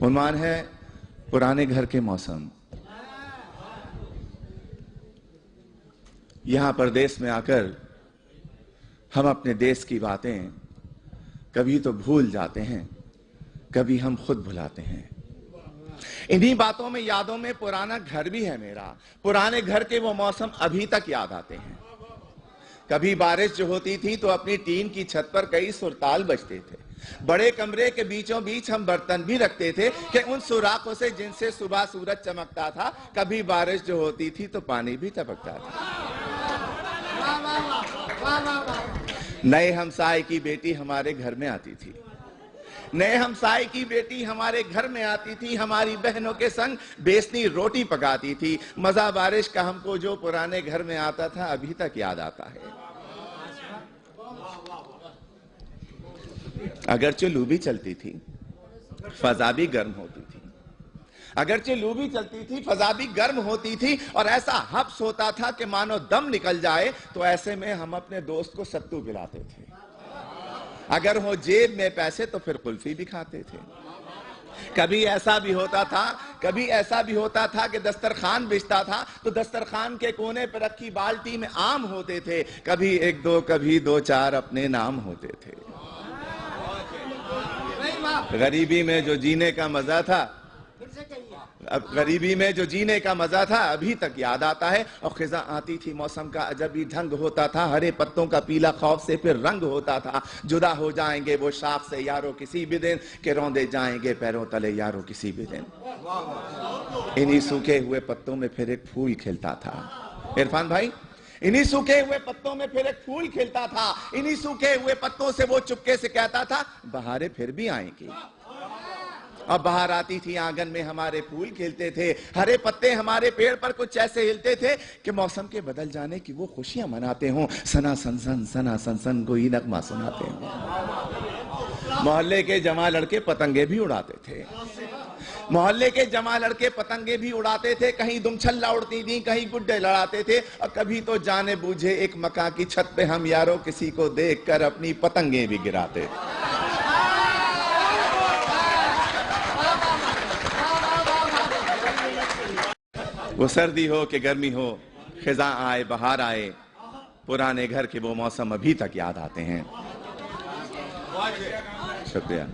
उन्वान है पुराने घर के मौसम। यहां परदेश में आकर हम अपने देश की बातें कभी तो भूल जाते हैं, कभी हम खुद भुलाते हैं। इन्हीं बातों में, यादों में पुराना घर भी है मेरा। पुराने घर के वो मौसम अभी तक याद आते हैं। कभी बारिश जो होती थी तो अपनी टीन की छत पर कई सुरताल बजते थे। बड़े कमरे के बीचों बीच हम बर्तन भी रखते थे कि उन सुराखों से जिनसे सुबह सूरज चमकता था। कभी बारिश जो होती थी तो पानी भी टपकता था। नए हमसाए की बेटी हमारे घर में आती थी। नए हमसाए की बेटी हमारे घर में आती थी, हमारी बहनों के संग बेसनी रोटी पकाती थी। मजा बारिश का हमको जो पुराने घर में आता था अभी तक याद आता है। अगरचे लू भी चलती थी, फजा भी गर्म होती थी। अगरचे लू भी चलती थी, फजा भी गर्म होती थी और ऐसा हब्स होता था कि मानो दम निकल जाए। तो ऐसे में हम अपने दोस्त को सत्तू पिलाते थे। अगर हो जेब में पैसे तो फिर कुल्फी भी खाते थे। कभी ऐसा भी होता था कि दस्तरखान बिछता था तो दस्तरखान के कोने पर रखी बाल्टी में आम होते थे। कभी एक दो, कभी दो चार अपने नाम होते थे। गरीबी में जो जीने का मजा था, गरीबी में जो जीने का मजा था अभी तक याद आता है। और खिजा आती थी, मौसम का अजब ही ढंग होता था। हरे पत्तों का पीला खौफ से फिर रंग होता था। जुदा हो जाएंगे वो शाख से यारों किसी भी दिन, के रौंदे जाएंगे पैरों तले यारों किसी भी दिन। इन्हीं सूखे हुए पत्तों में फिर एक फूल खिलता था। इरफान भाई, इन्हीं सूखे हुए पत्तों में फिर एक फूल खिलता था। इन्हीं सूखे हुए पत्तों से वो चुपके से कहता था, बहारें फिर भी आएंगी। अब बाहर आती थी, आंगन में हमारे फूल खिलते थे। हरे पत्ते हमारे पेड़ पर कुछ ऐसे हिलते थे कि मौसम के बदल जाने की वो खुशियां मनाते हों। सना सनसन कोई नगमा सुनाते हों। मोहल्ले के जमा लड़के पतंगे भी उड़ाते थे। मोहल्ले के जमा लड़के पतंगे भी उड़ाते थे। कहीं दुमछल्ला उड़ती थी, कहीं गुड्डे लड़ाते थे। और कभी तो जाने बूझे एक मकान की छत पे हम यारों किसी को देखकर अपनी पतंगे भी गिराते थे। वो सर्दी हो कि गर्मी हो, खिजा आए बहार आए, पुराने घर के वो मौसम अभी तक याद आते हैं। शुक्रिया।